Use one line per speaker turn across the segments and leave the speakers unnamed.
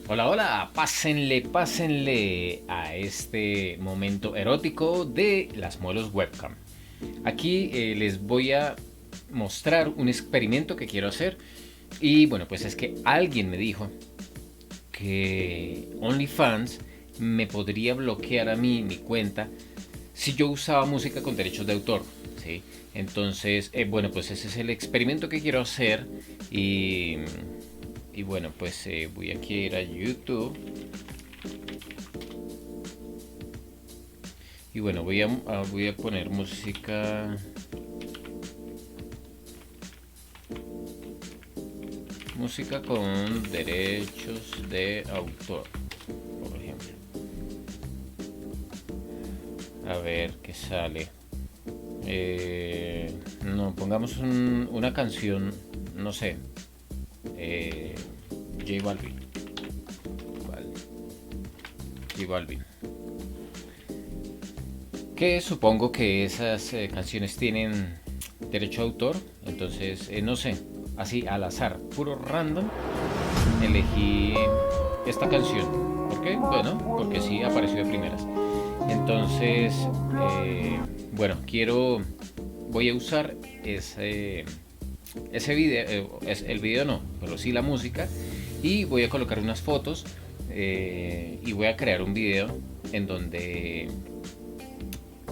Hola, hola, pásenle a este momento erótico de las modelos webcam. Aquí les voy a mostrar un experimento que quiero hacer y bueno, pues es que alguien me dijo que OnlyFans me podría bloquear a mí mi cuenta si yo usaba música con derechos de autor, ¿sí? Entonces, bueno, pues ese es el experimento que quiero hacer y, y bueno, pues voy aquí a ir a YouTube y bueno, voy a poner música con derechos de autor, por ejemplo. A ver qué sale. No, pongamos una canción, no sé, J Balvin. J Balvin. Que supongo que esas canciones tienen derecho a autor, entonces no sé, así al azar, puro random, elegí esta canción. ¿Por qué? Bueno, porque sí apareció de primeras. Entonces, bueno, voy a usar ese video, el video no, pero sí la música, y voy a colocar unas fotos y voy a crear un video en donde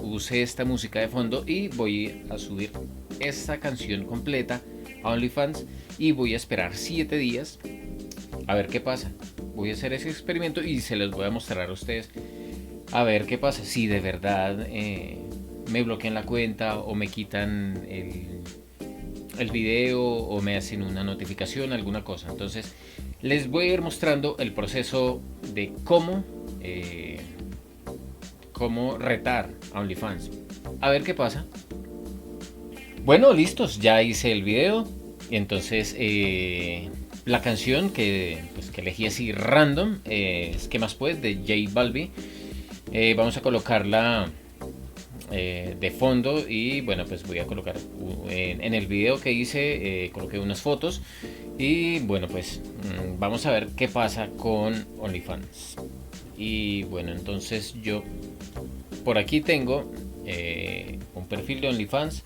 use esta música de fondo y voy a subir esta canción completa a OnlyFans y voy a esperar 7 días a ver qué pasa. Voy a hacer ese experimento y se los voy a mostrar a ustedes a ver qué pasa. Si de verdad me bloquean la cuenta o me quitan el video o me hacen una notificación, alguna cosa. Entonces les voy a ir mostrando el proceso de cómo retar a OnlyFans. A ver qué pasa. Bueno, listos, ya hice el video. Y entonces la canción que elegí así random es ¿Qué más pues? De J Balvin. Vamos a colocarla de fondo y bueno, pues voy a colocar en el video que hice, coloqué unas fotos y bueno, pues vamos a ver qué pasa con OnlyFans. Y bueno, entonces yo por aquí tengo un perfil de OnlyFans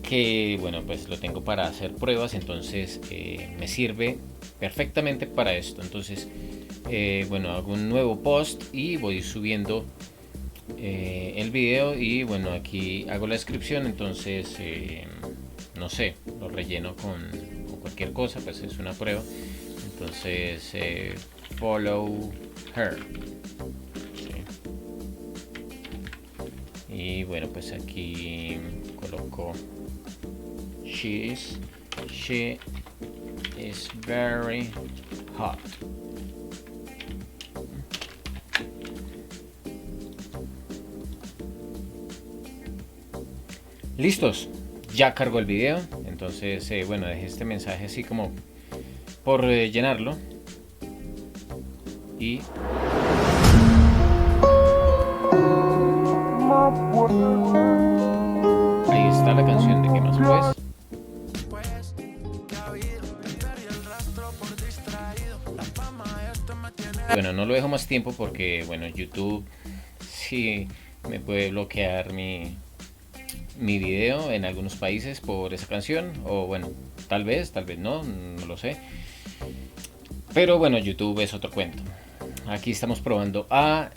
que bueno, pues lo tengo para hacer pruebas, entonces me sirve perfectamente para esto. Entonces bueno, hago un nuevo post y voy subiendo el video y bueno, aquí hago la descripción. Entonces no sé, lo relleno con cualquier cosa, pues es una prueba. Entonces follow her, ¿sí? Y bueno, pues aquí coloco she is very hot. Listos, ya cargó el video. Entonces bueno, dejé este mensaje así como por llenarlo y ahí está la canción de ¿Qué más pues? Bueno, no lo dejo más tiempo porque bueno, YouTube sí me puede bloquear mi video en algunos países por esa canción, o bueno, tal vez no, no lo sé. Pero bueno, YouTube es otro cuento. Aquí estamos probando a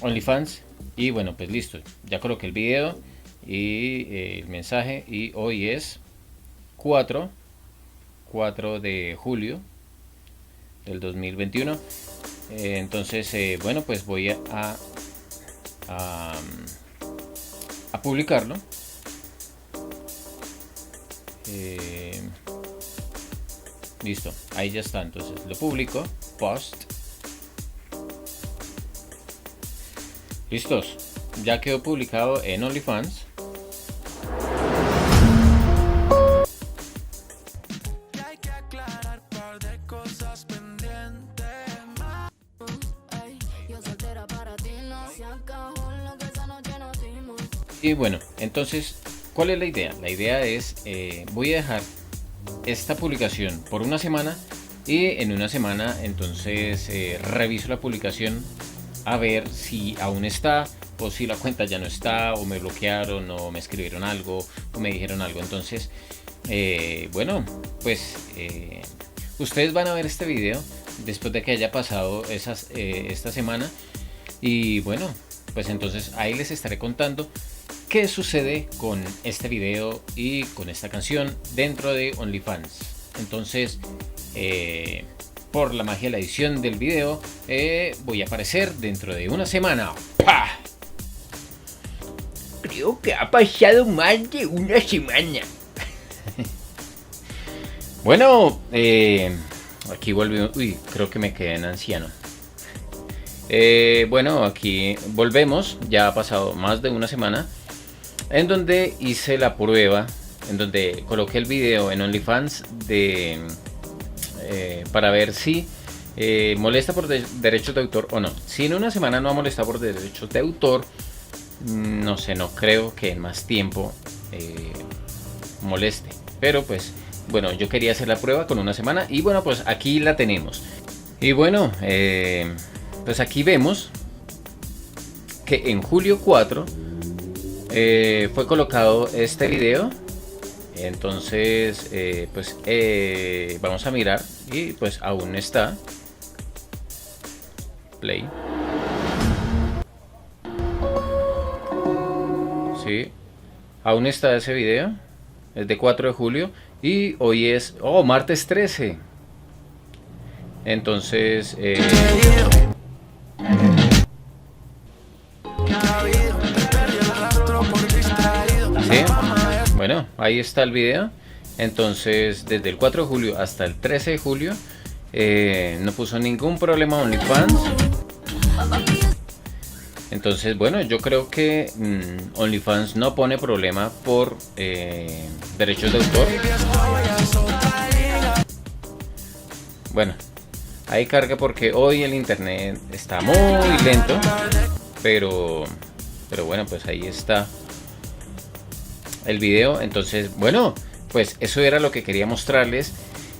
OnlyFans y bueno, pues listo, ya coloqué el video y el mensaje y hoy es 4 de julio del 2021. Entonces bueno, pues voy a publicarlo. Listo, ahí ya está. Entonces lo publico, post. Listos, ya quedó publicado en OnlyFans. Y bueno, entonces, ¿cuál es la idea? La idea es, voy a dejar esta publicación por una semana y en una semana entonces reviso la publicación a ver si aún está o si la cuenta ya no está, o me bloquearon, o me escribieron algo, o me dijeron algo. Entonces, bueno, pues ustedes van a ver este video después de que haya pasado esta semana. Y bueno, pues entonces ahí les estaré contando qué sucede con este video y con esta canción dentro de OnlyFans. Entonces, por la magia de la edición del video, voy a aparecer dentro de una semana. ¡Pah!
Creo que ha pasado más de una semana.
Bueno, aquí volvimos. Uy, creo que me quedé en anciano. Bueno, aquí volvemos. Ya ha pasado más de una semana, en donde hice la prueba, en donde coloqué el video en OnlyFans para ver si molesta por derechos de autor o no. Si en una semana no ha molestado por derechos de autor, no sé, no creo que en más tiempo moleste. Pero pues bueno, yo quería hacer la prueba con una semana y bueno, pues aquí la tenemos. Y bueno, pues aquí vemos que en julio 4 fue colocado este video. Entonces pues vamos a mirar y pues aún está. Play. Sí, aún está ese video. Es de 4 de julio y hoy es martes 13. Entonces sí, bueno, ahí está el video. Entonces desde el 4 de julio hasta el 13 de julio no puso ningún problema OnlyFans. Entonces, bueno, yo creo que OnlyFans no pone problema por derechos de autor. Bueno, ahí carga porque hoy el internet está muy lento. Pero bueno, pues ahí está el video. Entonces, bueno, pues eso era lo que quería mostrarles.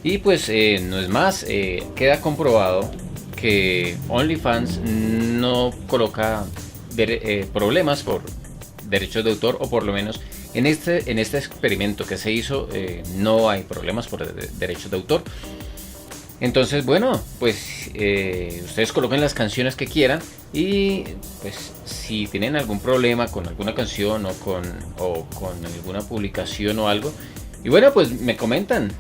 Y pues no es más, queda comprobado que OnlyFans no coloca problemas por derechos de autor, o por lo menos en este experimento que se hizo no hay problemas por derechos de autor. Entonces, bueno, pues ustedes coloquen las canciones que quieran y pues si tienen algún problema con alguna canción o con alguna publicación o algo, y bueno, pues me comentan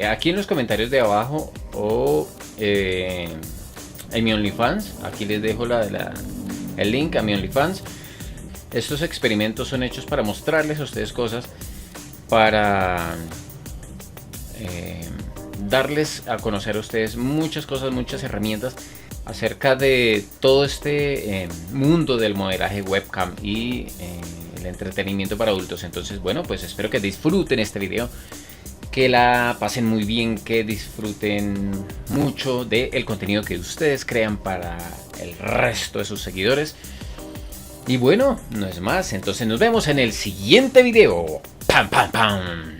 aquí en los comentarios de abajo o en mi OnlyFans. Aquí les dejo el link a mi OnlyFans. Estos experimentos son hechos para mostrarles a ustedes cosas, para darles a conocer a ustedes muchas cosas, muchas herramientas acerca de todo este mundo del modelaje webcam y el entretenimiento para adultos. Entonces, bueno, pues espero que disfruten este video, que la pasen muy bien, que disfruten mucho del contenido que ustedes crean para el resto de sus seguidores. Y bueno, no es más, entonces nos vemos en el siguiente video. ¡Pam, pam, pam!